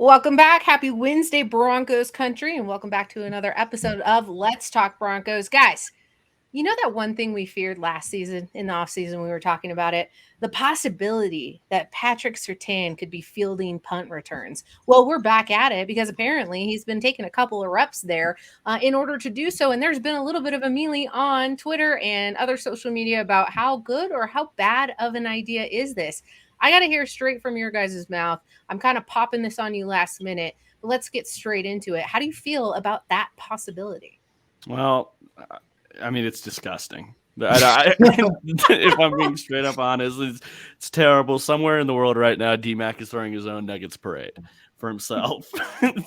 Welcome back. Happy Wednesday, Broncos country, and welcome back to another episode of Let's Talk Broncos. Guys, you know that one thing we feared last season in the offseason, we were talking about it, the possibility that Patrick Surtain could be fielding punt returns. Well, we're back at it because apparently he's been taking a couple of reps there in order to do so. And there's been a little bit of a melee on Twitter and other social media about how good or how bad of an idea is this. I got to hear straight from your guys' mouth. I'm kind of popping this on you last minute, but let's get straight into it. How do you feel about that possibility? Well, I mean, it's disgusting. If I'm being straight up honest, it's terrible. Somewhere in the world right now, D-Mac is throwing his own Nuggets parade for himself.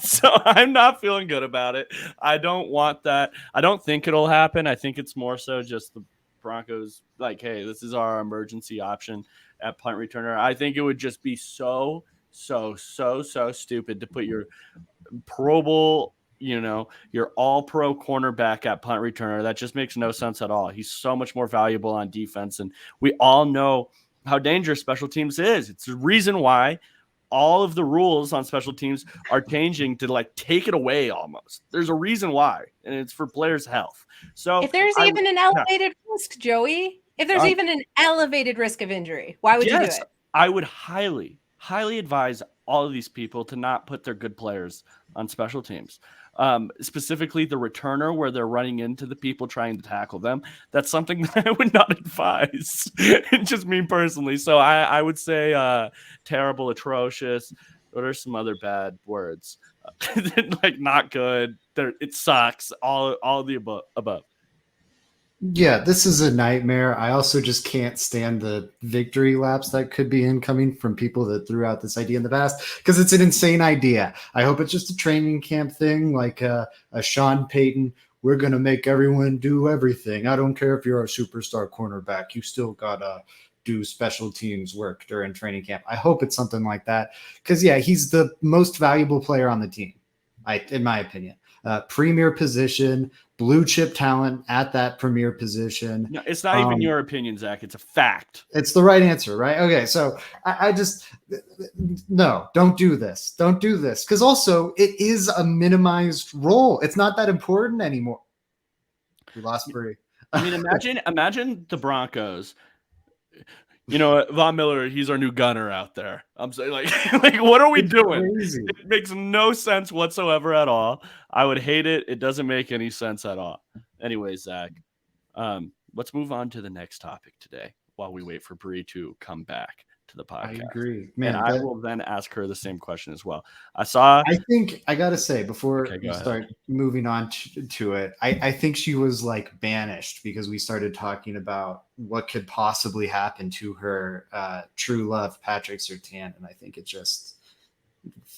So I'm not feeling good about it. I don't want that. I don't think it'll happen. I think it's more so just the Broncos like, hey, this is our emergency option at punt returner. I think it would just be so stupid to put your Pro Bowl, your all pro cornerback at punt returner. That just makes no sense at all. He's so much more valuable on defense. And we all know how dangerous special teams is. It's the reason why all of the rules on special teams are changing to like take it away almost. There's a reason why, and it's for players' health. So if there's even an elevated risk, Joey, if there's even an elevated risk of injury, why would you do it? I would highly advise all of these people to not put their good players on special teams, specifically the returner where they're running into the people trying to tackle them. That's something that I would not advise, just me personally. So I would say terrible, atrocious. What are some other bad words? Like not good. It sucks. All of the above. Yeah, this is a nightmare. I also just can't stand the victory laps that could be incoming from people that threw out this idea in the past because it's an insane idea. I hope it's just a training camp thing like a Sean Payton. We're going to make everyone do everything. I don't care if you're a superstar cornerback. You still got to do special teams work during training camp. I hope it's something like that because, yeah, he's the most valuable player on the team, in my opinion. Premier position, blue chip talent at that premier position. No, it's not even your opinion, Zach. It's a fact. It's the right answer, right? Okay, so I just no, don't do this. Don't do this because also it is a minimized role. It's not that important anymore. We lost Bree. I mean, imagine the Broncos. Von Miller, he's our new gunner out there. I'm saying, like what are we doing? Crazy. It makes no sense whatsoever at all. I would hate it. It doesn't make any sense at all. Anyway, Zach, let's move on to the next topic today while we wait for Bree to come back to the podcast. I agree. Man, and I will then ask her the same question as well. I think I got to say before we start moving on to it, I think she was like banished because we started talking about what could possibly happen to her true love, Patrick Surtain. And I think it just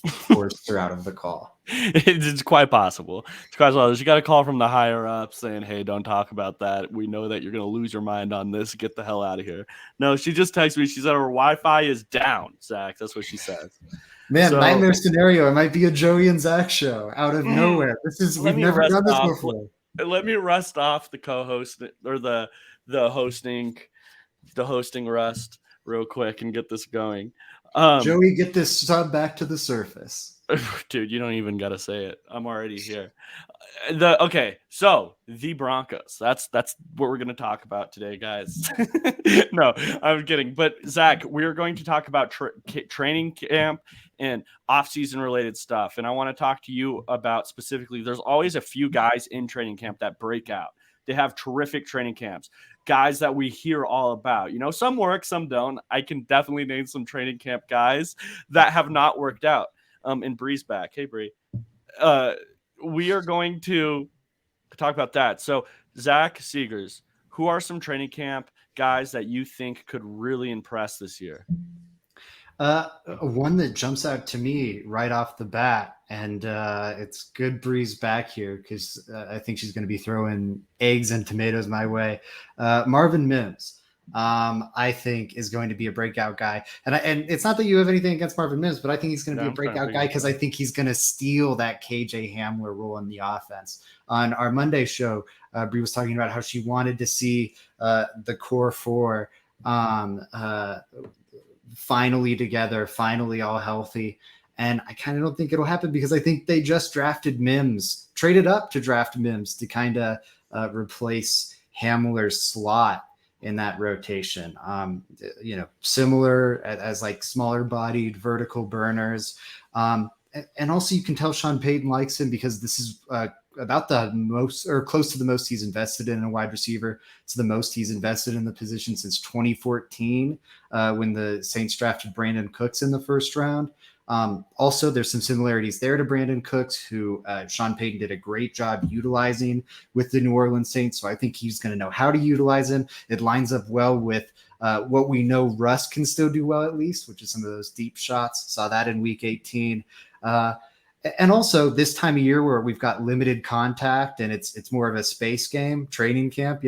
forced her out of the call. It's quite possible. It's quite possible. She got a call from the higher up saying, hey, don't talk about that. We know that you're going to lose your mind on this. Get the hell out of here. No, she just texted me. She said her Wi-Fi is down, Zach. That's what she says. Man, nightmare scenario. It might be a Joey and Zach show out of nowhere. We've never done this before. Let me rust off the co-host or the hosting rust real quick and get this going. Joey, get this sub back to the surface. Dude, you don't even got to say it. I'm already here. So the Broncos. That's what we're going to talk about today, guys. No, I'm kidding. But Zach, we're going to talk about training camp and off-season related stuff. And I want to talk to you about specifically, there's always a few guys in training camp that break out. They have terrific training camps. Guys that we hear all about. Some work, some don't. I can definitely name some training camp guys that have not worked out. And Bree's back. Hey, Bree. We are going to talk about that. So, Zach Seegers, who are some training camp guys that you think could really impress this year? One that jumps out to me right off the bat, and it's good Bree's back here because I think she's going to be throwing eggs and tomatoes my way. Marvin Mims. I think is going to be a breakout guy. And it's not that you have anything against Marvin Mims, but I think he's going to be a breakout guy because I think he's going to steal that KJ Hamler role in the offense. On our Monday show, Bree was talking about how she wanted to see the core four finally together, finally all healthy. And I kind of don't think it'll happen because I think they just drafted Mims, traded up to draft Mims to kind of replace Hamler's slot in that rotation. Similar as like smaller bodied vertical burners. And also you can tell Sean Payton likes him because this is about the most or close to the most he's invested in a wide receiver. It's the most he's invested in the position since 2014 when the Saints drafted Brandon Cooks in the first round. Also, there's some similarities there to Brandon Cooks, who Sean Payton did a great job utilizing with the New Orleans Saints. So I think he's going to know how to utilize him. It lines up well with what we know Russ can still do well, at least, which is some of those deep shots. Saw that in week 18. And also this time of year where we've got limited contact and it's more of a space game, training camp,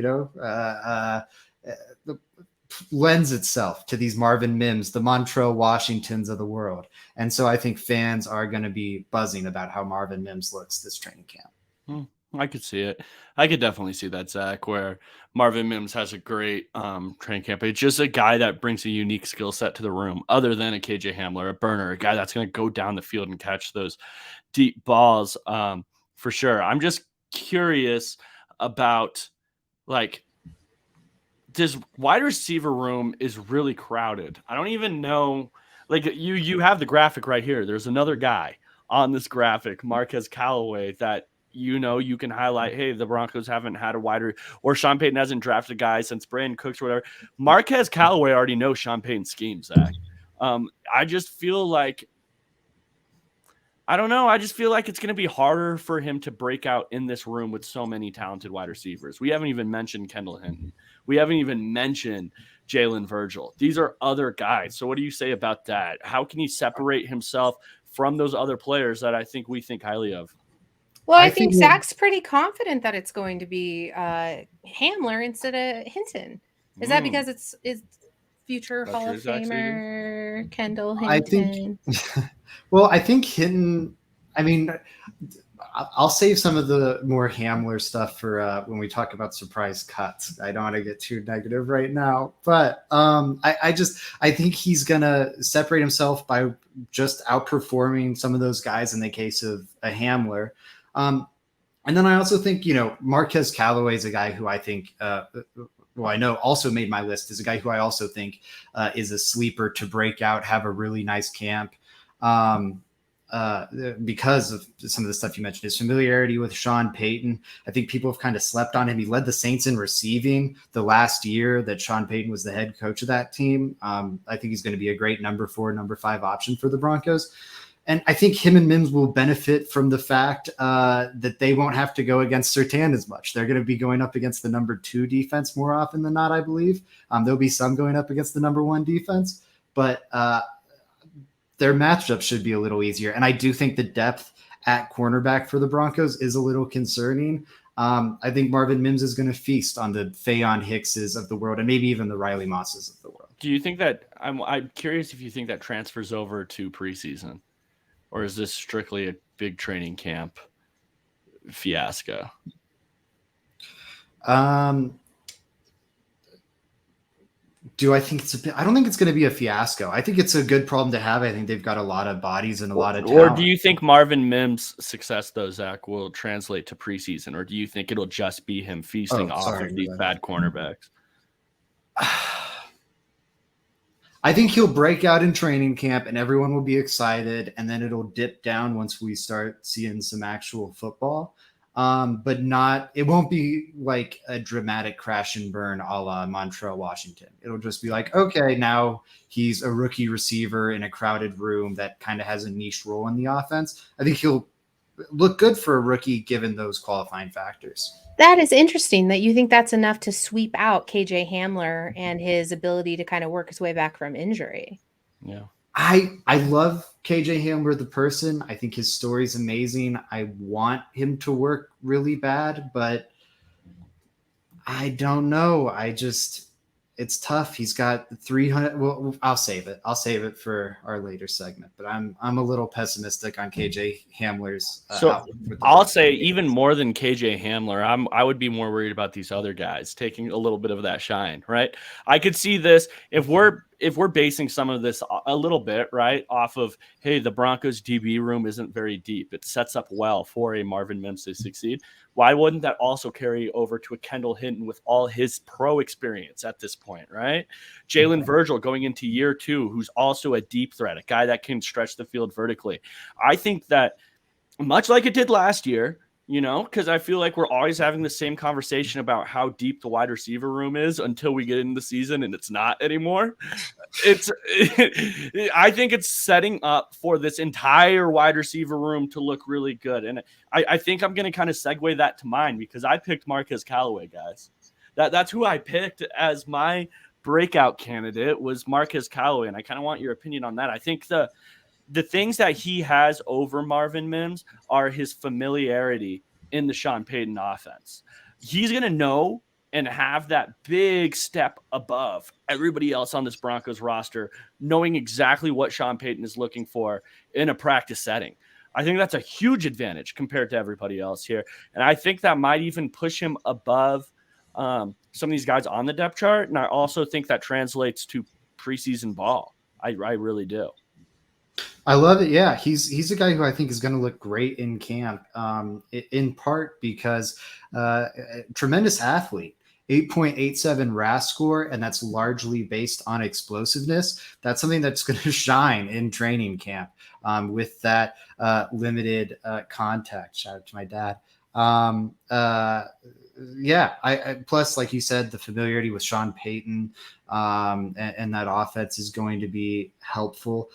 lends itself to these Marvin Mims, the Montrell Washingtons of the world. And so I think fans are going to be buzzing about how Marvin Mims looks this training camp. I could see it. I could definitely see that, Zach, where Marvin Mims has a great training camp. It's just a guy that brings a unique skill set to the room, other than a KJ Hamler, a burner, a guy that's going to go down the field and catch those deep balls for sure. I'm just curious about, like, this wide receiver room is really crowded. I don't even know. Like, you have the graphic right here. There's another guy on this graphic, Marquez Callaway, that you can highlight. Hey, the Broncos haven't had a wider, or Sean Payton hasn't drafted a guy since Brandon Cooks or whatever. Marquez Callaway already knows Sean Payton's scheme, Zach. I just feel like, I don't know. I just feel like it's going to be harder for him to break out in this room with so many talented wide receivers. We haven't even mentioned Kendall Hinton. We haven't even mentioned Jalen Virgil. These are other guys. So what do you say about that? How can he separate himself from those other players that I think we think highly of? Well, I think Zach's pretty confident that it's going to be Hamler instead of Hinton. Is that because it's future Hall of Famer Kendall Hinton? I think Hinton, I mean, I'll save some of the more Hamler stuff for when we talk about surprise cuts. I don't want to get too negative right now, but I think he's going to separate himself by just outperforming some of those guys in the case of a Hamler. And then I also think, Marquez Callaway is a guy who I think, I know also made my list, is a guy who I also think is a sleeper to break out, have a really nice camp. Because of some of the stuff you mentioned, his familiarity with Sean Payton. I think people have kind of slept on him. He led the Saints in receiving the last year that Sean Payton was the head coach of that team. I think he's going to be a great number 4, number 5 option for the Broncos. And I think him and Mims will benefit from the fact that they won't have to go against Surtain as much. They're going to be going up against the number 2 defense more often than not, I believe. There'll be some going up against the number 1 defense, but their matchup should be a little easier. And I do think the depth at cornerback for the Broncos is a little concerning. I think Marvin Mims is going to feast on the Faion Hickses of the world and maybe even the Riley Mosses of the world. Do you think that I'm curious if you think that transfers over to preseason, or is this strictly a big training camp fiasco? Do I think I don't think it's going to be a fiasco. I think it's a good problem to have. I think they've got a lot of bodies and a lot of talent. Or do you think Marvin Mims' success, though, Zach, will translate to preseason? Or do you think it'll just be him feasting off of these bad cornerbacks? I think he'll break out in training camp and everyone will be excited. And then it'll dip down once we start seeing some actual football. But it won't be like a dramatic crash and burn a la Montrell Washington. It'll just be like, okay, now he's a rookie receiver in a crowded room that kind of has a niche role in the offense. I think he'll look good for a rookie given those qualifying factors. That is interesting that you think that's enough to sweep out KJ Hamler and his ability to kind of work his way back from injury. Yeah. I love KJ Hamler, the person. I think his story is amazing. I want him to work really bad, but I don't know. It's tough. He's got 300. Well, I'll save it. I'll save it for our later segment, but I'm a little pessimistic on KJ Hamler's. So I'll say even more than KJ Hamler, I would be more worried about these other guys taking a little bit of that shine, right? I could see this if we're if we're basing some of this a little bit, right, off of, hey, the Broncos DB room isn't very deep, it sets up well for a Marvin Mims to succeed. Why wouldn't that also carry over to a Kendall Hinton with all his pro experience at this point, right? Jalen Virgil going into year 2, who's also a deep threat, a guy that can stretch the field vertically. I think that much like it did last year, because I feel like we're always having the same conversation about how deep the wide receiver room is until we get into the season, and it's not anymore. I think it's setting up for this entire wide receiver room to look really good. And I think I'm going to kind of segue that to mine, because I picked Marquez Callaway, guys. That's who I picked as my breakout candidate, was Marquez Callaway. And I kind of want your opinion on that. I think the things that he has over Marvin Mims are his familiarity in the Sean Payton offense. He's going to know and have that big step above everybody else on this Broncos roster, knowing exactly what Sean Payton is looking for in a practice setting. I think that's a huge advantage compared to everybody else here. And I think that might even push him above some of these guys on the depth chart. And I also think that translates to preseason ball. I really do. I love it. Yeah, he's a guy who I think is going to look great in camp, in part because tremendous athlete. 8.87 RAS score, and that's largely based on explosiveness. That's something that's going to shine in training camp with that limited contact. Shout out to my dad. I plus, like you said, the familiarity with Sean Payton and that offense is going to be helpful.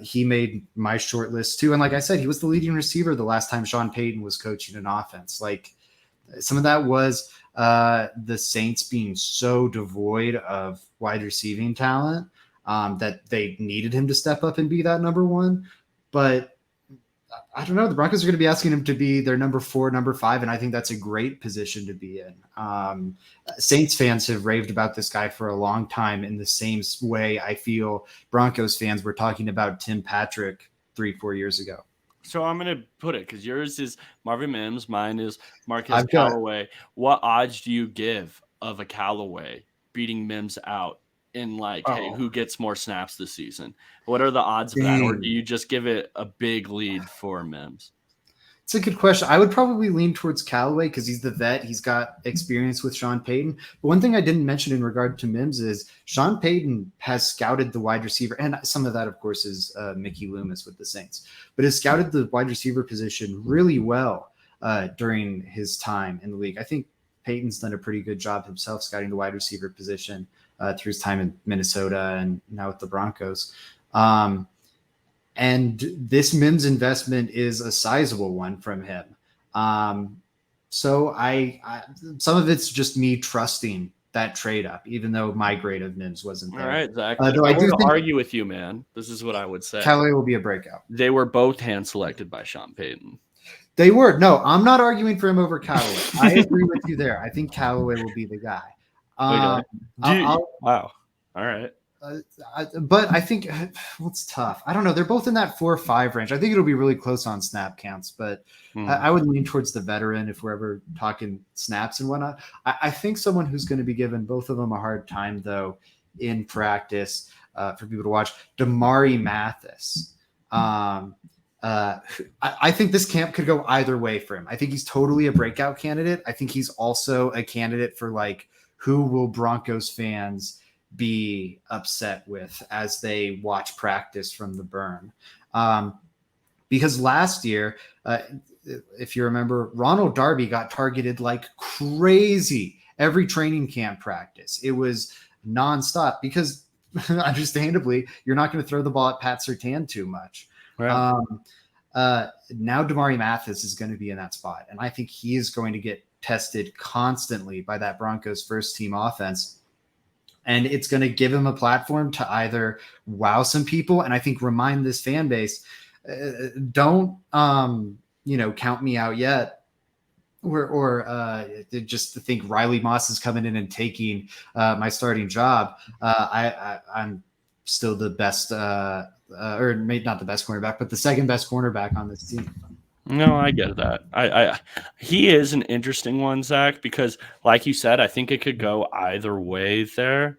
He made my short list too. And like I said, he was the leading receiver the last time Sean Payton was coaching an offense. Like, some of that was the Saints being so devoid of wide receiving talent that they needed him to step up and be that number one. But I don't know. The Broncos are going to be asking him to be their number 4, number 5, and I think that's a great position to be in. Saints fans have raved about this guy for a long time in the same way I feel Broncos fans were talking about Tim Patrick 3-4 years ago. So I'm going to put it, because yours is Marvin Mims, mine is Marquez Callaway. What odds do you give of a Callaway beating Mims out in hey, who gets more snaps this season? What are the odds of that? Or do you just give it a big lead for Mims? It's a good question. I would probably lean towards Callaway because he's the vet. He's got experience with Sean Payton. But one thing I didn't mention in regard to Mims is Sean Payton has scouted the wide receiver, and some of that, of course, is Mickey Loomis with the Saints, but has scouted the wide receiver position really well during his time in the league. I think Payton's done a pretty good job himself scouting the wide receiver position through his time in Minnesota and now with the Broncos. And this Mims investment is a sizable one from him. So I some of it's just me trusting that trade up, even though my grade of Mims wasn't there. All right, Zach. I do argue with you, man. This is what I would say. Callaway will be a breakout. They were both hand selected by Sean Payton. They were. No, I'm not arguing for him over Callaway. I agree with you there. I think Callaway will be the guy. Wow. All right. But I think it's tough. I don't know. They're both in that 4-5 range. I think it'll be really close on snap counts, but I would lean towards the veteran if we're ever talking snaps and whatnot. I think someone who's going to be giving both of them a hard time, though, in practice for people to watch, Damari Mathis. I think this camp could go either way for him. I think he's totally a breakout candidate. I think he's also a candidate for who will Broncos fans be upset with as they watch practice from the berm. Because last year, if you remember, Ronald Darby got targeted like crazy every training camp practice. It was nonstop because understandably, you're not going to throw the ball at Pat Surtain too much. Right. Now Damari Mathis is going to be in that spot. And I think he is going to get tested constantly by that Broncos first team offense. And it's going to give him a platform to either wow some people and I think remind this fan base, don't, count me out yet. Or just to think Riley Moss is coming in and taking my starting job. I'm still the best, or maybe not the best cornerback, but the second best cornerback on this team. No, I get that. He is an interesting one, Zach, because like you said, I think it could go either way there.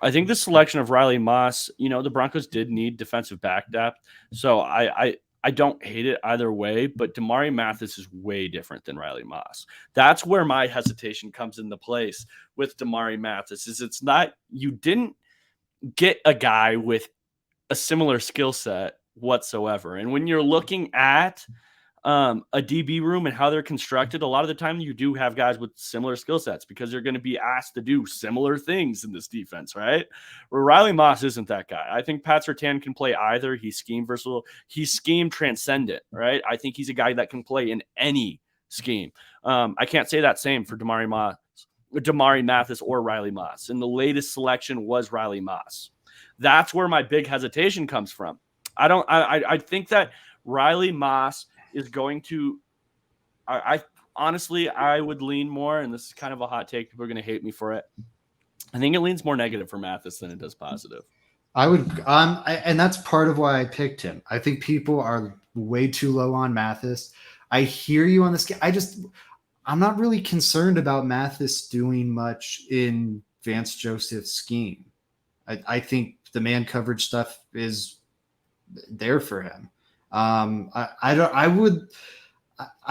I think the selection of Riley Moss, the Broncos did need defensive back depth. So I don't hate it either way, but Damari Mathis is way different than Riley Moss. That's where my hesitation comes into place with Damari Mathis. Is it's not, you didn't get a guy with a similar skill set whatsoever. And when you're looking at a DB room and how they're constructed, a lot of the time you do have guys with similar skill sets because they're going to be asked to do similar things in this defense, right? Where Riley Moss isn't that guy. I think Pat Surtain can play either. He's scheme versatile. He's scheme transcendent, right? I think he's a guy that can play in any scheme. I can't say that same for Damari Mathis or Riley Moss. And the latest selection was Riley Moss. That's where my big hesitation comes from. I think that Riley Moss is going to, I honestly, I would lean more, and this is kind of a hot take. People are going to hate me for it. I think it leans more negative for Mathis than it does positive. I would, and that's part of why I picked him. I think people are way too low on Mathis. I hear you on this. I'm not really concerned about Mathis doing much in Vance Joseph's scheme. I think the man coverage stuff is there for him. I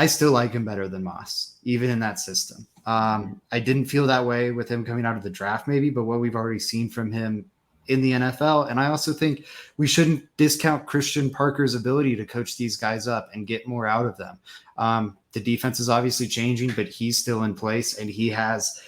still like him better than Moss, even in that system. I didn't feel that way with him coming out of the draft, maybe, but what we've already seen from him in the NFL. And I also think we shouldn't discount Christian Parker's ability to coach these guys up and get more out of them. The defense is obviously changing, but he's still in place, and he has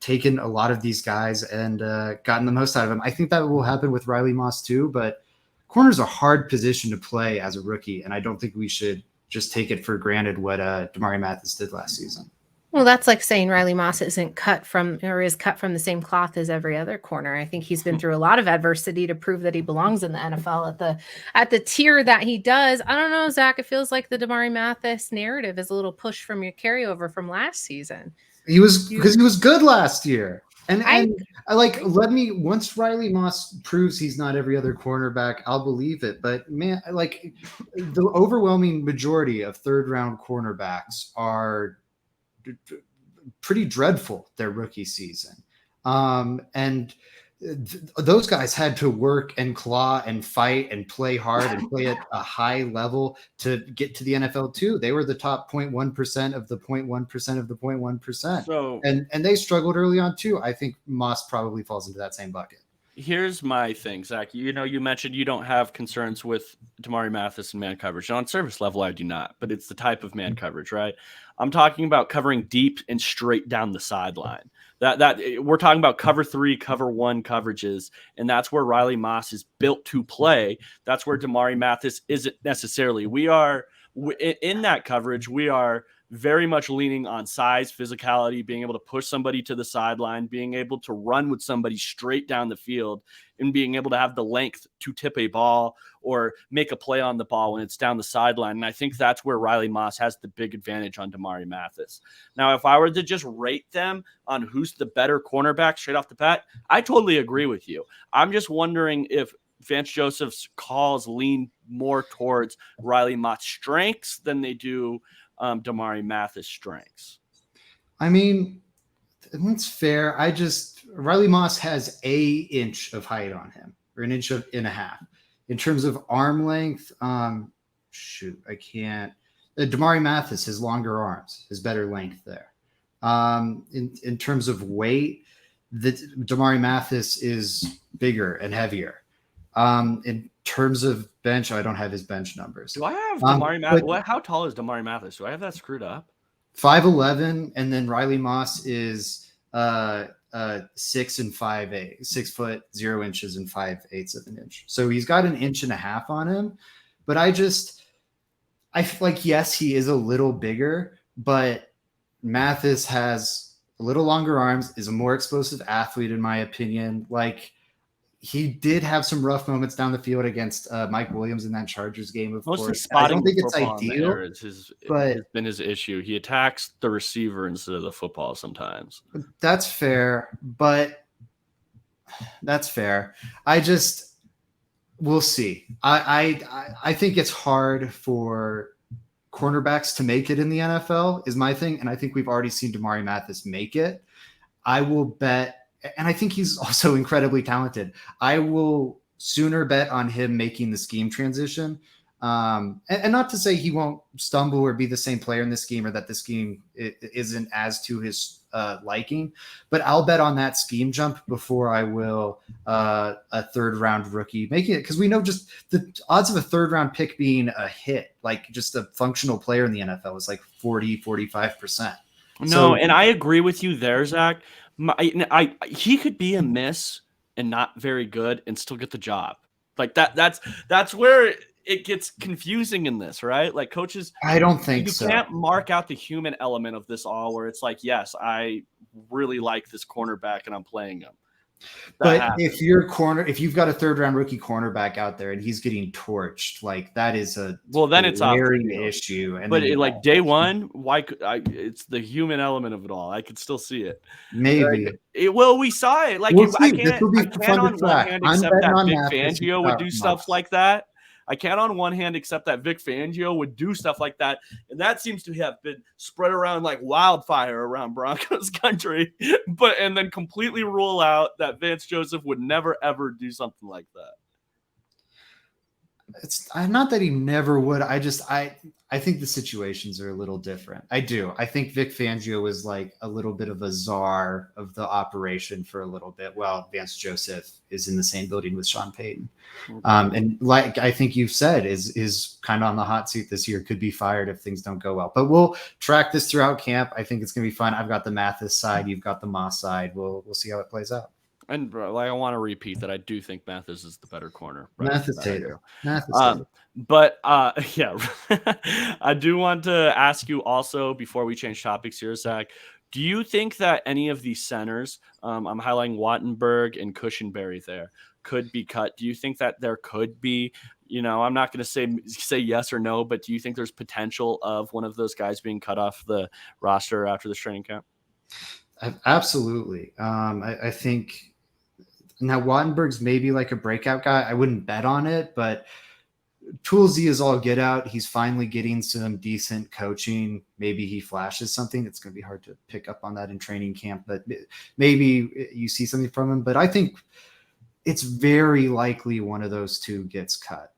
taken a lot of these guys and gotten the most out of them. I think that will happen with Riley Moss too, but corner's a hard position to play as a rookie, and I don't think we should just take it for granted what Damari Mathis did last season. Well, that's like saying Riley Moss is cut from the same cloth as every other corner. I think he's been through a lot of adversity to prove that he belongs in the NFL at the tier that he does. I don't know, Zach. It feels like the Damari Mathis narrative is a little push from your carryover from last season. He was good last year. And once Riley Moss proves he's not every other cornerback, I'll believe it. But man, like the overwhelming majority of third round cornerbacks are pretty dreadful their rookie season. And those guys had to work and claw and fight and play hard and play at a high level to get to the NFL too. They were the top 0.1% of the 0.1% of the 0.1%. So, and they struggled early on too. I think Moss probably falls into that same bucket. Here's my thing, Zach. You mentioned you don't have concerns with Damari Mathis and man coverage. On service level, I do not, but it's the type of man coverage, right? I'm talking about covering deep and straight down the sideline. That we're talking about cover 3, cover 1 coverages, and that's where Riley Moss is built to play. That's where Damari Mathis isn't necessarily. We are in that coverage. We are very much leaning on size, physicality, being able to push somebody to the sideline, being able to run with somebody straight down the field, and being able to have the length to tip a ball or make a play on the ball when it's down the sideline. And I think that's where Riley Moss has the big advantage on Damari Mathis. Now, if I were to just rate them on who's the better cornerback straight off the bat, I totally agree with you. I'm just wondering if Vance Joseph's calls lean more towards Riley Moss' strengths than they do Damari Mathis' strengths. I mean, that's fair. Riley Moss has an inch of height on him, or an inch and a half. In terms of arm length, I can't. Damari Mathis has longer arms, has better length there. In terms of weight, Damari Mathis is bigger and heavier. In terms of bench, I don't have his bench numbers. Do I have Damari Mathis? How tall is Damari Mathis? Do I have that screwed up? 5'11", and then Riley Moss is 6 and 5'8", 6 foot 0 inches and 5/8 of an inch. So he's got an inch and a half on him. But I feel like, yes, he is a little bigger, but Mathis has a little longer arms, is a more explosive athlete, in my opinion. Like, he did have some rough moments down the field against Mike Williams in that Chargers game, of course. I don't think it's ideal, it's been his issue. He attacks the receiver instead of the football sometimes. That's fair, but that's fair. We'll see. I think it's hard for cornerbacks to make it in the NFL is my thing, and I think we've already seen Damari Mathis make it. I will bet and I think he's also incredibly talented. I will sooner bet on him making the scheme transition. And not to say he won't stumble or be the same player in this scheme, or that the scheme isn't as to his liking, but I'll bet on that scheme jump before I will a third round rookie making it, because we know just the odds of a third round pick being a hit, like just a functional player in the NFL, is like 40-45%. No, So, and I agree with you there, Zach. He could be a miss and not very good and still get the job. Like that's where it gets confusing in this, right? Like coaches, I don't think you so. can't mark out the human element of this all, where it's like, yes, I really like this cornerback and I'm playing him. But if you've got a third round rookie cornerback out there and he's getting torched, like that is a then it's off the field. issue. And but like day one, why could it's the human element of it all. I could still see it. Maybe. Well, we saw it. Like We'll I see. can't on one hand accept that Vic Fangio would do stuff like that. I can't on one hand accept that Vic Fangio would do stuff like that. And that seems to have been spread around like wildfire around Broncos country. And then completely rule out that Vance Joseph would never, ever do something like that. It's not that he never would. I think the situations are a little different. I do. I think Vic Fangio was like a little bit of a czar of the operation for a little bit, while Vance Joseph is in the same building with Sean Payton. And like I think you've said, is kind of on the hot seat this year, could be fired if things don't go well. But we'll track this throughout camp. I think it's going to be fun. I've got the Mathis side. You've got the Moss side. We'll see how it plays out. And like, I want to repeat that I do think Mathis is the better corner. Mathis Tater. But yeah, I do want to ask you also, before we change topics here, Zach, do you think that any of these centers, I'm highlighting Wattenberg and Cushenberry there, could be cut? Do you think that there could be, I'm not going to say yes or no, but do you think there's potential of one of those guys being cut off the roster after this training camp? Absolutely. I think now Wattenberg's maybe like a breakout guy. I wouldn't bet on it, but Toolsy is all get out. He's finally getting some decent coaching. Maybe he flashes something. It's going to be hard to pick up on that in training camp, but maybe you see something from him. But I think it's very likely one of those two gets cut.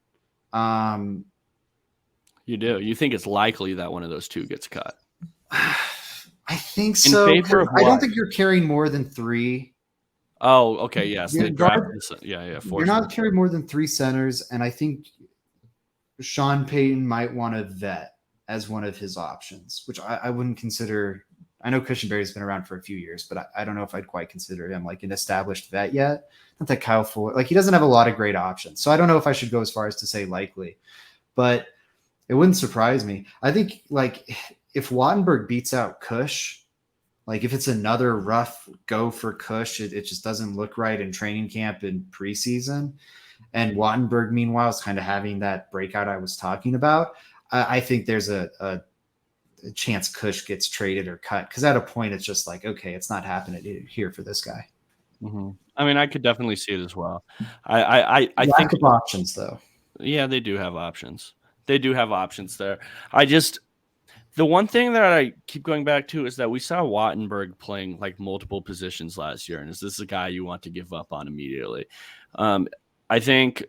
You do? You think it's likely that one of those two gets cut? I think so. In favor of what? I don't think you're carrying more than 3. Oh, okay. Yes. You're You're not carrying more than 3 centers. And I think Sean Payton might want to vet as one of his options, which I wouldn't consider. I know Cushenberry's been around for a few years, but I don't know if I'd quite consider him like an established vet yet. Not that Kyle Fuller, like he doesn't have a lot of great options. So I don't know if I should go as far as to say likely, but it wouldn't surprise me. I think like if Wattenberg beats out Cush, like if it's another rough go for Cush, it just doesn't look right in training camp and preseason. And Wattenberg, meanwhile, is kind of having that breakout I was talking about. I think there's a chance Cush gets traded or cut, because at a point it's just like, okay, it's not happening here for this guy. Mm-hmm. I mean, I could definitely see it as well. I think of options though. Yeah, they do have options. They do have options there. The one thing that I keep going back to is that we saw Wattenberg playing like multiple positions last year. And is this a guy you want to give up on immediately? I think,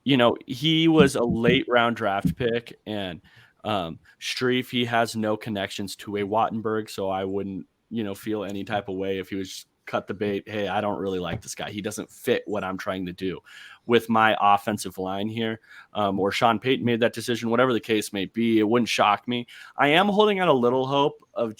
he was a late round draft pick, and Streif, he has no connections to a Wattenberg. So I wouldn't, feel any type of way if he was cut the bait. Hey, I don't really like this guy. He doesn't fit what I'm trying to do with my offensive line here. Or Sean Payton made that decision, whatever the case may be. It wouldn't shock me. I am holding out a little hope of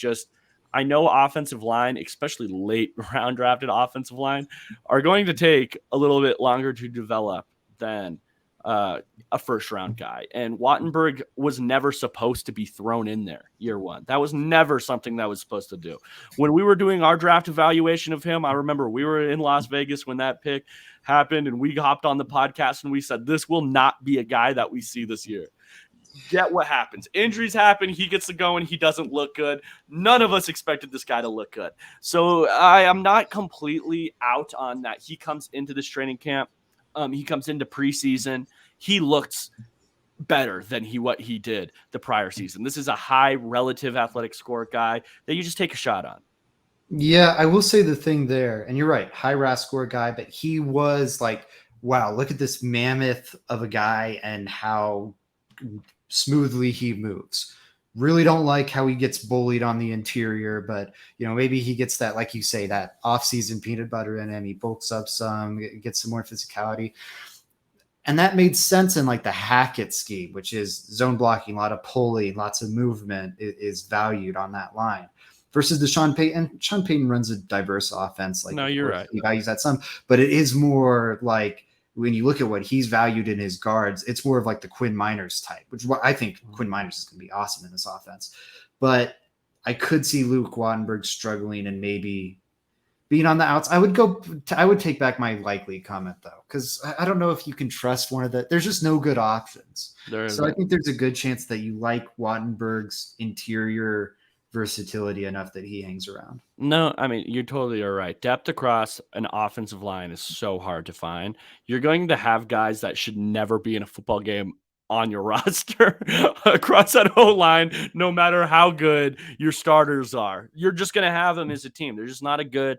I know offensive line, especially late round drafted offensive line, are going to take a little bit longer to develop than a first round guy. And Wattenberg was never supposed to be thrown in there year one. That was never something that was supposed to do. When we were doing our draft evaluation of him, I remember we were in Las Vegas when that pick happened, and we hopped on the podcast and we said, this will not be a guy that we see this year. Get what happens. Injuries happen. He gets to go and he doesn't look good. None of us expected this guy to look good. So I am not completely out on that. He comes into this training camp. He comes into preseason. He looks better than what he did the prior season. This is a high relative athletic score guy that you just take a shot on. Yeah, I will say the thing there, and you're right, high RAS score guy, but he was like, wow, look at this mammoth of a guy and how smoothly he moves. Really don't like how he gets bullied on the interior, but maybe he gets that, like you say, that off-season peanut butter in him. He bulks up some, gets some more physicality. And that made sense in like the Hackett scheme, which is zone blocking, a lot of pulling, lots of movement is valued on that line. Versus the Sean Payton. Sean Payton runs a diverse offense. Like, No, of you're course, right. he values that some, but it is more like when you look at what he's valued in his guards, it's more of like the Quinn Miners type, which is what I think Quinn Miners is going to be awesome in this offense. But I could see Luke Wattenberg struggling and maybe being on the outs. I would take back my likely comment though, because I don't know if you can trust one of the. There's just no good options. So I think there's a good chance that you like Wattenberg's interior versatility enough that he hangs around. No, I mean, you totally are right. Depth across an offensive line is so hard to find. You're going to have guys that should never be in a football game on your roster across that whole line, no matter how good your starters are. You're just going to have them as a team. There's just not a good,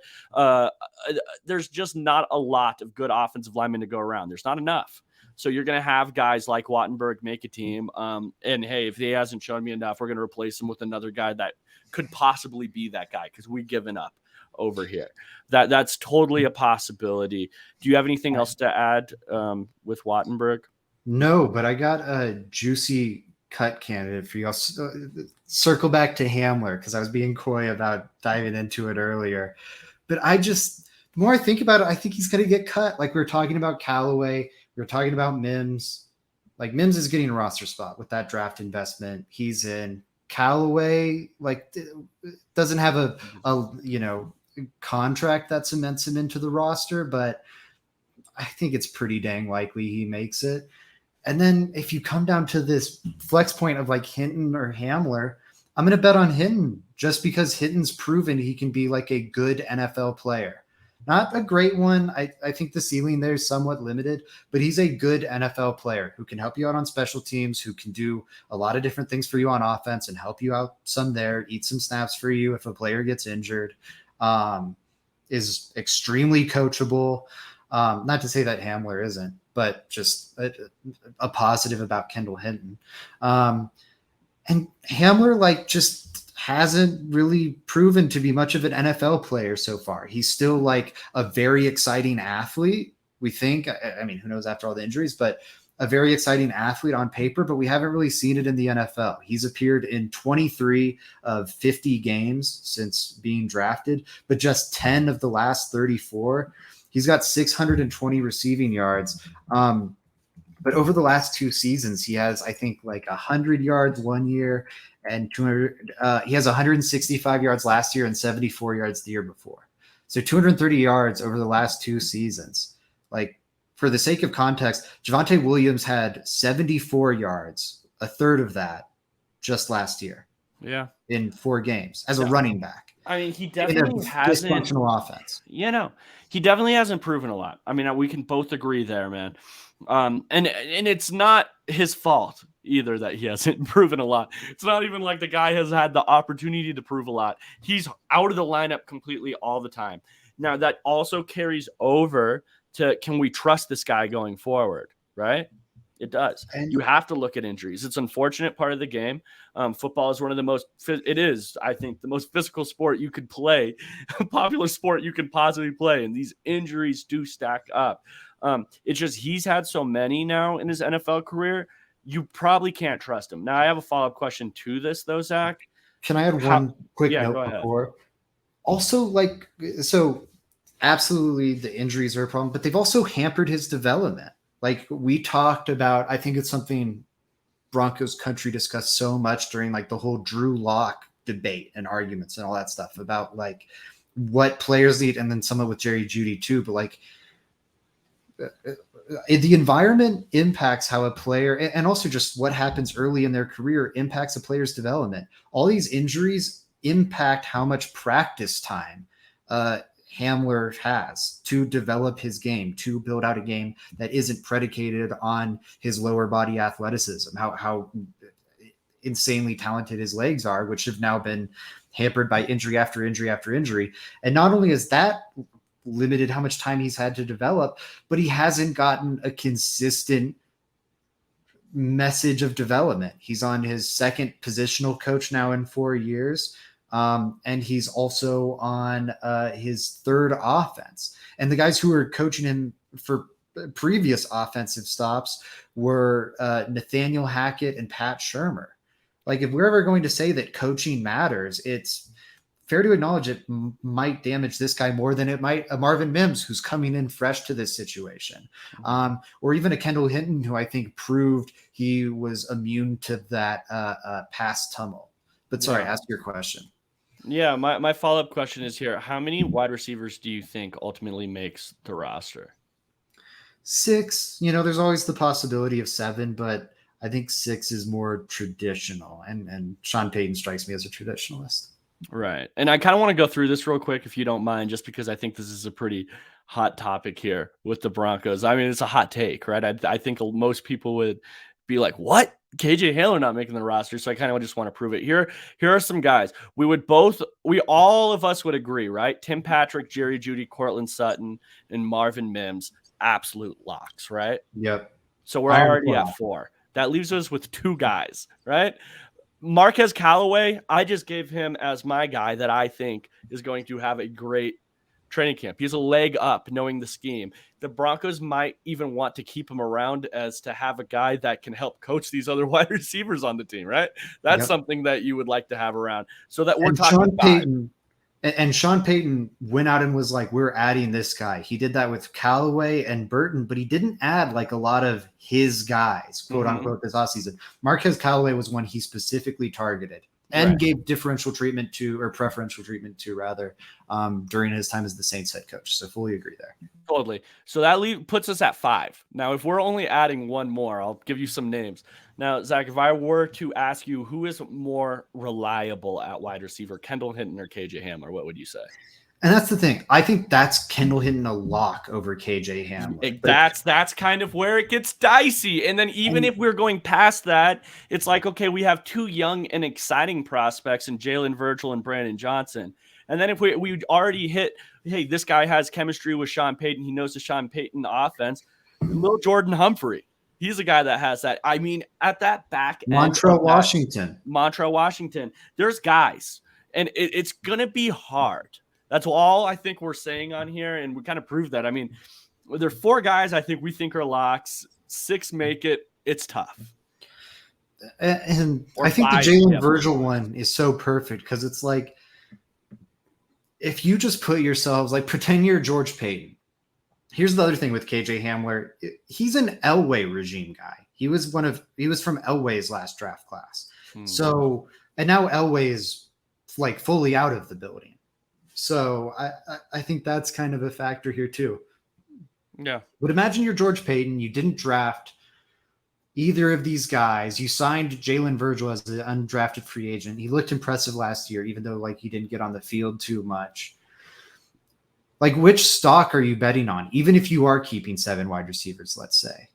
there's just not a lot of good offensive linemen to go around. There's not enough. So you're going to have guys like Wattenberg make a team. And hey, if he hasn't shown me enough, we're going to replace him with another guy that could possibly be that guy because we've given up over here. That's totally a possibility. Do you have anything else to add with Wattenberg? No, but I got a juicy cut candidate for you. I'll circle back to Hamler because I was being coy about diving into it earlier. But the more I think about it, I think he's going to get cut. Like we were talking about Callaway, we were talking about Mims. Like Mims is getting a roster spot with that draft investment. He's in. Callaway doesn't have a contract that cements him into the roster, but I think it's pretty dang likely he makes it. And then if you come down to this flex point of like Hinton or Hamler, I'm going to bet on Hinton just because Hinton's proven he can be like a good NFL player. Not a great one. I think the ceiling there is somewhat limited, but he's a good NFL player who can help you out on special teams, who can do a lot of different things for you on offense and help you out some there, eat some snaps for you if a player gets injured, is extremely coachable. Not to say that Hamler isn't, but just a positive about Kendall Hinton. And Hamler just hasn't really proven to be much of an NFL player so far. He's still like a very exciting athlete, we think. I mean, who knows after all the injuries, but a very exciting athlete on paper, but we haven't really seen it in the NFL. He's appeared in 23 of 50 games since being drafted, but just 10 of the last 34. He's got 620 receiving yards. But over the last 2 seasons, he has, I think, like 100 yards one year and 200. He has 165 yards last year and 74 yards the year before. So 230 yards over the last 2 seasons. Like, for the sake of context, Javonte Williams had 74 yards, a third of that, just last year. Yeah, in 4 games as a running back. I mean, he definitely hasn't. Dysfunctional offense. He definitely hasn't proven a lot. I mean, we can both agree there, man. And it's not his fault either that he hasn't proven a lot. It's not even like the guy has had the opportunity to prove a lot. He's out of the lineup completely all the time. Now that also carries over to, can we trust this guy going forward? Right? It does. You have to look at injuries. It's an unfortunate part of the game. Football is one of the most, it is, I think, the most physical sport you could play, popular sport you could possibly play. And these injuries do stack up. It's just he's had so many now in his NFL career, you probably can't trust him. Now, I have a follow-up question to this, though, Zach. Can I add one quick note before? Also, so absolutely the injuries are a problem, but they've also hampered his development. Like we talked about, I think it's something Broncos country discussed so much during like the whole Drew Lock debate and arguments and all that stuff about like what players need, and then some with Jerry Jeudy too. But like the environment impacts how a player, and also just what happens early in their career impacts a player's development. All these injuries impact how much practice time Hamler has to develop his game, to build out a game that isn't predicated on his lower body athleticism, how insanely talented his legs are, which have now been hampered by injury after injury after injury. And not only is that limited how much time he's had to develop, but he hasn't gotten a consistent message of development. He's on his second positional coach now in 4 years. And he's also on his third offense. And the guys who were coaching him for previous offensive stops were Nathaniel Hackett and Pat Shurmur. Like, if we're ever going to say that coaching matters, it's fair to acknowledge it might damage this guy more than it might a Marvin Mims, who's coming in fresh to this situation, or even a Kendall Hinton, who I think proved he was immune to that past tumble. But sorry, ask your question. Yeah, my follow-up question is here. How many wide receivers do you think ultimately makes the roster? 6. There's always the possibility of 7, but I think 6 is more traditional. And Sean Payton strikes me as a traditionalist. Right. And I kind of want to go through this real quick, if you don't mind, just because I think this is a pretty hot topic here with the Broncos. I mean, it's a hot take, right? I think most people would be like, what? KJ Hamler not making the roster. So I kind of just want to prove it. Here are some guys. All of us would agree, right? Tim Patrick, Jerry Jeudy, Cortland Sutton, and Marvin Mims, absolute locks, right? Yep. So we're already at 4. That leaves us with 2 guys, right? Marquez Callaway, I just gave him as my guy that I think is going to have a great training camp. He's a leg up knowing the scheme. The Broncos might even want to keep him around as to have a guy that can help coach these other wide receivers on the team, right? That's something that you would like to have around. So that we're talking Sean Payton, Sean Payton went out and was like, we're adding this guy. He did that with Callaway and Burton, but he didn't add like a lot of his guys, quote unquote, this offseason. Marquez Callaway was one he specifically targeted and gave preferential treatment to, rather, during his time as the Saints head coach. So fully agree there. Totally. So that puts us at 5. Now, if we're only adding one more, I'll give you some names. Now, Zach, if I were to ask you who is more reliable at wide receiver, Kendall Hinton or KJ Hamler, what would you say? And that's the thing. I think that's Kendall Hinton a lock over KJ Hamler. That's kind of where it gets dicey. And then even if we're going past that, it's like, okay, we have 2 young and exciting prospects in Jalen Virgil and Brandon Johnson. And then if we already hit, hey, this guy has chemistry with Sean Payton. He knows the Sean Payton offense. Lil Jordan Humphrey. He's a guy that has that. I mean, at that back end. Montrell Washington. There's guys. And it's going to be hard. That's all I think we're saying on here, and we kind of proved that. I mean, there are 4 guys I think we think are locks. 6 make it. It's tough. And I think the Jalen Virgil one is so perfect because it's like, if you just put yourselves, like, pretend you're George Payton. Here's the other thing with KJ Hamler. He's an Elway regime guy. He was from Elway's last draft class. So, and now Elway is like fully out of the building. So I think that's kind of a factor here too. Yeah. But imagine you're George Payton. You didn't draft either of these guys. You signed Jalen Virgil as an undrafted free agent. He looked impressive last year, even though like he didn't get on the field too much. Like, which stock are you betting on? Even if you are keeping 7 wide receivers, let's say,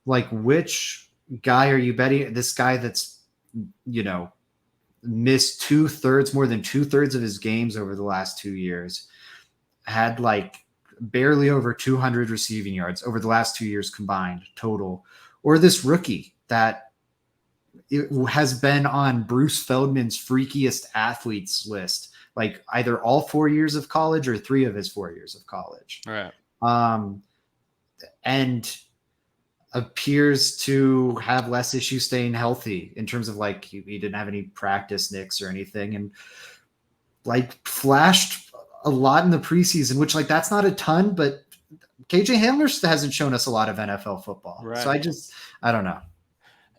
like, which guy are you betting? This guy that's, missed more than 2/3 of his games over the last 2 years, had like barely over 200 receiving yards over the last 2 years combined total, or this rookie that has been on Bruce Feldman's freakiest athletes list, like either all 4 years of college or 3 of his 4 years of college. Right. And appears to have less issues staying healthy in terms of like he didn't have any practice nicks or anything, and like flashed a lot in the preseason, which like that's not a ton, but KJ Hamler hasn't shown us a lot of NFL football. Right. So I don't know.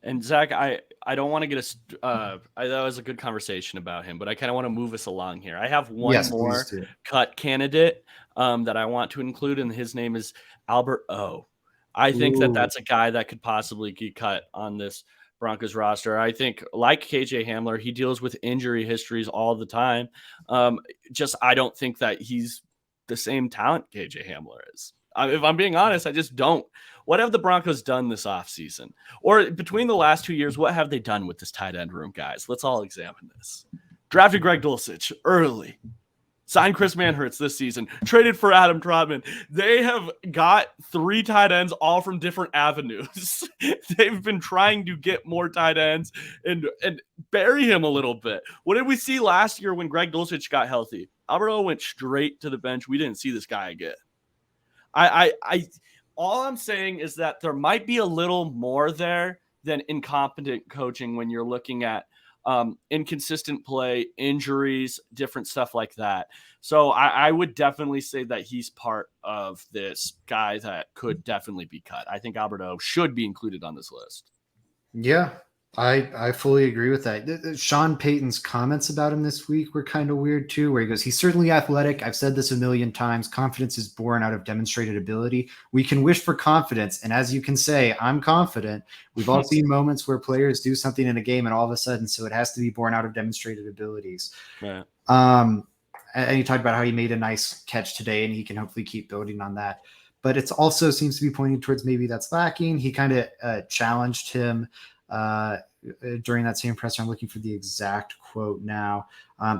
And Zach, I don't want to get that was a good conversation about him, but I kind of want to move us along here. I have one more cut candidate that I want to include, and his name is Albert O. I think that's a guy that could possibly get cut on this Broncos roster. I think, like KJ Hamler, he deals with injury histories all the time. I don't think that he's the same talent KJ Hamler is. If I'm being honest, I just don't. What have the Broncos done this offseason? Or between the last 2 years, what have they done with this tight end room, guys? Let's all examine this. drafted Greg Dulcich early, signed Chris Manhertz this season, traded for Adam Trotman. They have got 3 tight ends all from different avenues. They've been trying to get more tight ends and bury him a little bit. What did we see last year when Greg Dulcich got healthy? Alberto went straight to the bench. We didn't see this guy again. All I'm saying is that there might be a little more there than incompetent coaching when you're looking at inconsistent play, injuries, different stuff like that. So I would definitely say that he's part of this guy that could definitely be cut. I think Alberto should be included on this list. Yeah, I fully agree with that. Sean Payton's comments about him this week were kind of weird too, where he goes, he's certainly athletic. I've said this a million times. Confidence is born out of demonstrated ability. We can wish for confidence. And as you can say, I'm confident. We've all seen moments where players do something in a game and all of a sudden, so it has to be born out of demonstrated abilities. Right. And you talked about how he made a nice catch today and he can hopefully keep building on that. But it also seems to be pointing towards maybe that's lacking. He kind of challenged him during that same presser. I'm looking for the exact quote now.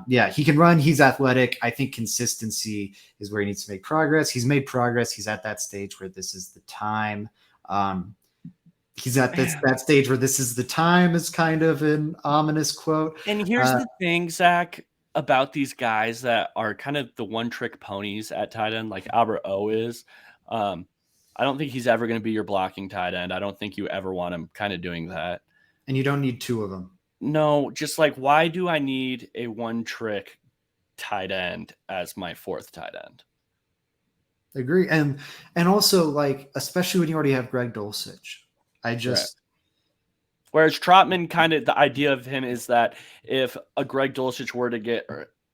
Yeah, he can run. He's athletic. I think consistency is where he needs to make progress. He's made progress. He's at that stage where this is the time. He's at that stage where this is the time is kind of an ominous quote. And here's the thing, Zach, about these guys that are kind of the one-trick ponies at tight end, like Albert O is. I don't think he's ever going to be your blocking tight end. I don't think you ever want him kind of doing that. And you don't need 2 of them. No, just like, why do I need a one-trick tight end as my 4th tight end? Agree. And also, like, especially when you already have Greg Dulcich. Whereas Trotman, kind of the idea of him is that if a Greg Dulcich were to get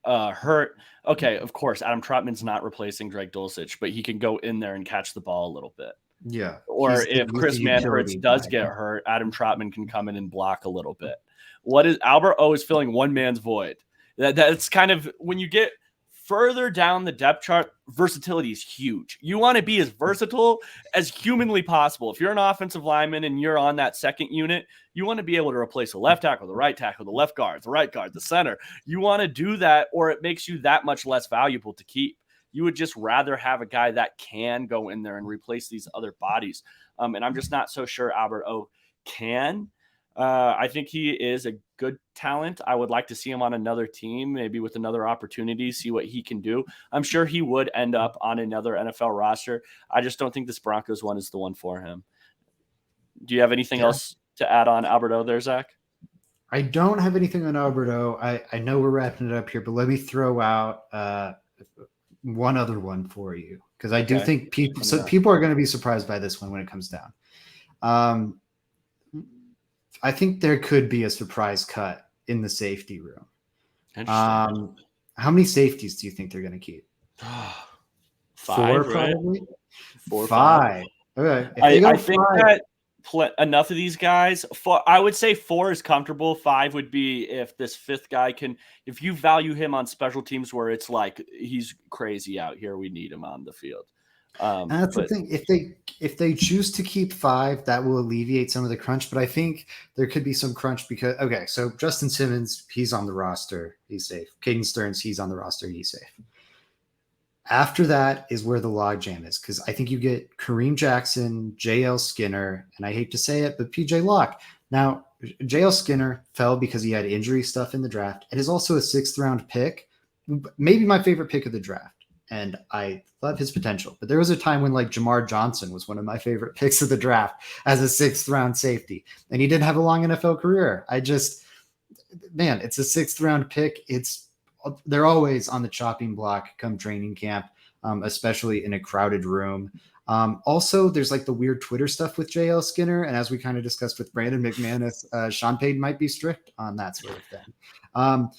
hurt, okay, of course, Adam Trotman's not replacing Greg Dulcich, but he can go in there and catch the ball a little bit. Yeah. Or if Chris Manhertz does get hurt, Adam Trotman can come in and block a little bit. What is Albert O is filling one man's void. That's kind of when you get further down the depth chart, versatility is huge. You want to be as versatile as humanly possible. If you're an offensive lineman and you're on that second unit, you want to be able to replace the left tackle, the right tackle, the left guard, the right guard, the center. You want to do that, or it makes you that much less valuable to keep. You would just rather have a guy that can go in there and replace these other bodies. And I'm just not so sure Albert O can. I think he is a good talent. I would like to see him on another team, maybe with another opportunity, see what he can do. I'm sure he would end up on another NFL roster. I just don't think this Broncos one is the one for him. Do you have anything else to add on Alberto there, Zach? I don't have anything on Alberto. I know we're wrapping it up here, but let me throw out one other one for you, because I do think people are going to be surprised by this one when it comes down. I think there could be a surprise cut in the safety room. How many safeties do you think they're going to keep? 5, 4, probably. 4, 5. Okay. I think that enough of these guys. I would say 4 is comfortable. 5 would be if this 5th guy can. If you value him on special teams where it's like he's crazy out here, we need him on the field. And that's the thing. If they choose to keep 5, that will alleviate some of the crunch. But I think there could be some crunch because so Justin Simmons, he's on the roster, he's safe. Caden Stearns, he's on the roster, he's safe. After that is where the logjam is, because I think you get Kareem Jackson, J.L. Skinner, and I hate to say it, but P.J. Locke. Now, J.L. Skinner fell because he had injury stuff in the draft. It is also a 6th round pick, maybe my favorite pick of the draft. And I love his potential. But there was a time when like Jamar Johnson was one of my favorite picks of the draft as a 6th round safety. And he didn't have a long NFL career. It's a 6th round pick. They're always on the chopping block come training camp, especially in a crowded room. Also, there's like the weird Twitter stuff with JL Skinner. And as we kind of discussed with Brandon McManus, Sean Payton might be strict on that sort of thing.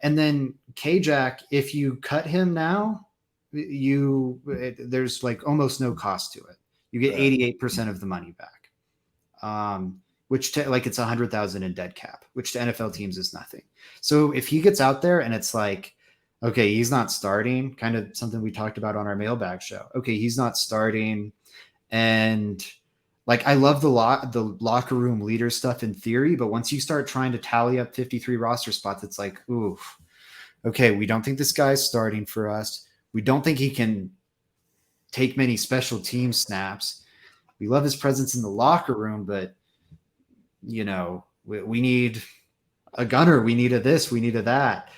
And then K-Jack, if you cut him now, there's like almost no cost to it. You get 88% of the money back, which it's 100,000 in dead cap, which to NFL teams is nothing. So if he gets out there and it's like, okay, he's not starting, kind of something we talked about on our mailbag show. Okay, he's not starting, and like I love the locker room leader stuff in theory, but once you start trying to tally up 53 roster spots, it's like, ooh, okay, we don't think this guy's starting for us. We don't think he can take many special team snaps. We love his presence in the locker room, but we need a gunner. We need a this. We need a that.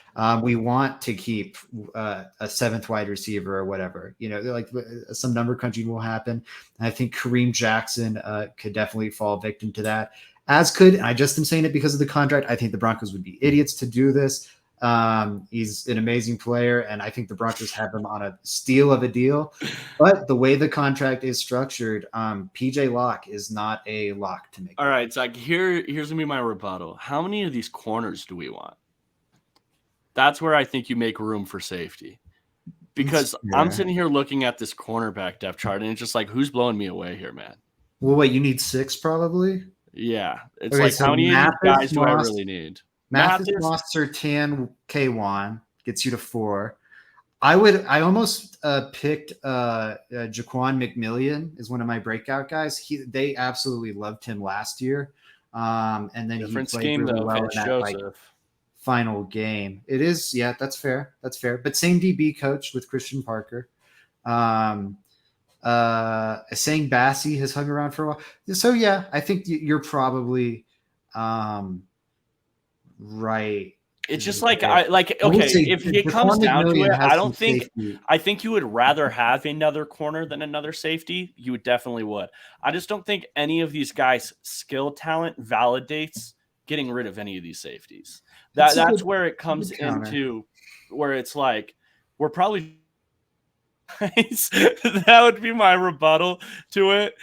We want to keep a 7th wide receiver or whatever. Like some number crunching will happen. And I think Kareem Jackson could definitely fall victim to that. As could, and I just am saying it because of the contract. I think the Broncos would be idiots to do this. He's an amazing player, and I think the Broncos have him on a steal of a deal. But the way the contract is structured, PJ Locke is not a lock to make. All right, it's like here's gonna be my rebuttal. How many of these corners do we want? That's where I think you make room for safety. Because I'm sitting here looking at this cornerback depth chart, and it's just like, who's blowing me away here, man? Well, wait, you need 6 probably? Yeah. It's Okay, like, so how many Mathis, guys do I Moss- really need? Mathis, Sertan, K1 gets you to 4. I almost picked Jaquan McMillian is one of my breakout guys. They absolutely loved him last year. And then Different he played scheme, really though, well in Vince that Joseph. final game. It is, yeah, that's fair. That's fair. But same DB coach with Christian Parker. Saying Bassie has hung around for a while. So yeah, I think you're probably right. It's just like okay, if it comes down to it, I think you would rather have another corner than another safety. You definitely would. I just don't think any of these guys' skill talent validates getting rid of any of these safeties. That's where it comes into where it's like we're probably that would be my rebuttal to it.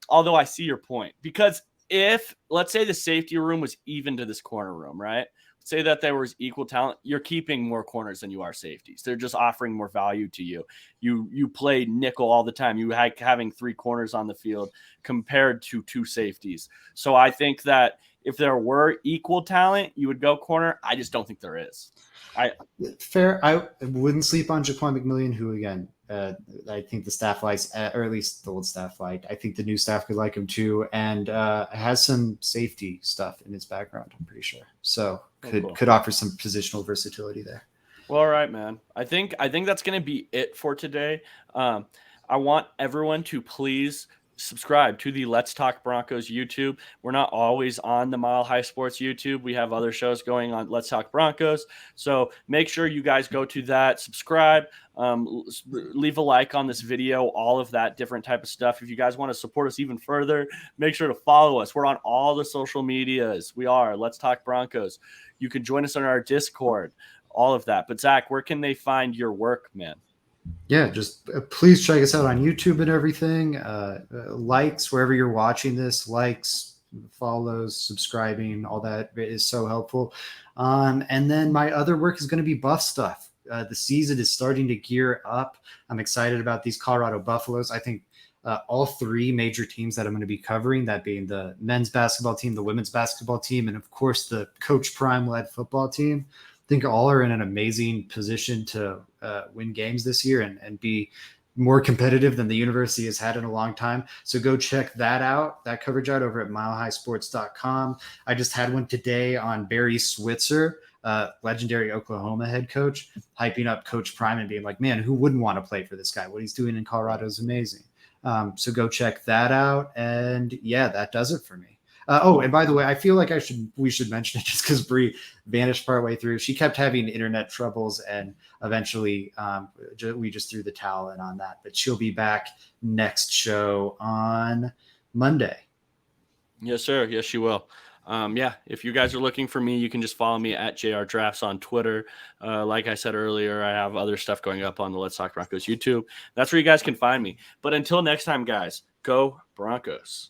Although I see your point, because if let's say the safety room was even to this corner room, right? Say that there was equal talent, you're keeping more corners than you are safeties. They're just offering more value to you. You play nickel all the time. You having 3 corners on the field compared to 2 safeties. So I think that if there were equal talent, you would go corner. I just don't think there is. Fair. I wouldn't sleep on Jaquan McMillian, who again, I think the staff likes, or at least the old staff liked. I think the new staff could like him too, and has some safety stuff in his background. I'm pretty sure, so could offer some positional versatility there. Well, all right, man. I think that's going to be it for today. I want everyone to please subscribe to the Let's Talk Broncos YouTube. We're not always on the Mile High Sports YouTube. We have other shows going on Let's Talk Broncos. So make sure you guys go to that, subscribe, leave a like on this video, all of that different type of stuff. If you guys want to support us even further, make sure to follow us. We're on all the social medias. We are Let's Talk Broncos. You can join us on our Discord, all of that. But Zach, where can they find your work, man? Yeah, just please check us out on YouTube and everything. Likes wherever you're watching this, likes, follows, subscribing, all that is so helpful. And then my other work is going to be Buff stuff. The season is starting to gear up. I'm excited about these Colorado Buffaloes. I think all 3 major teams that I'm going to be covering, that being the men's basketball team, the women's basketball team, and of course the Coach Prime led football team, I think all are in an amazing position to win games this year and be more competitive than the university has had in a long time. So go check that coverage out over at milehighsports.com. I just had one today on Barry Switzer, legendary Oklahoma head coach, hyping up Coach Prime and being like, man, who wouldn't want to play for this guy? What he's doing in Colorado is amazing. So go check that out. And yeah, that does it for me. And by the way, I feel like we should mention it just because Bree vanished partway through. She kept having internet troubles, and eventually we just threw the towel in on that. But she'll be back next show on Monday. Yes, sir. Yes, she will. If you guys are looking for me, you can just follow me at JR Drafts on Twitter. Like I said earlier, I have other stuff going up on the Let's Talk Broncos YouTube. That's where you guys can find me. But until next time, guys, go Broncos.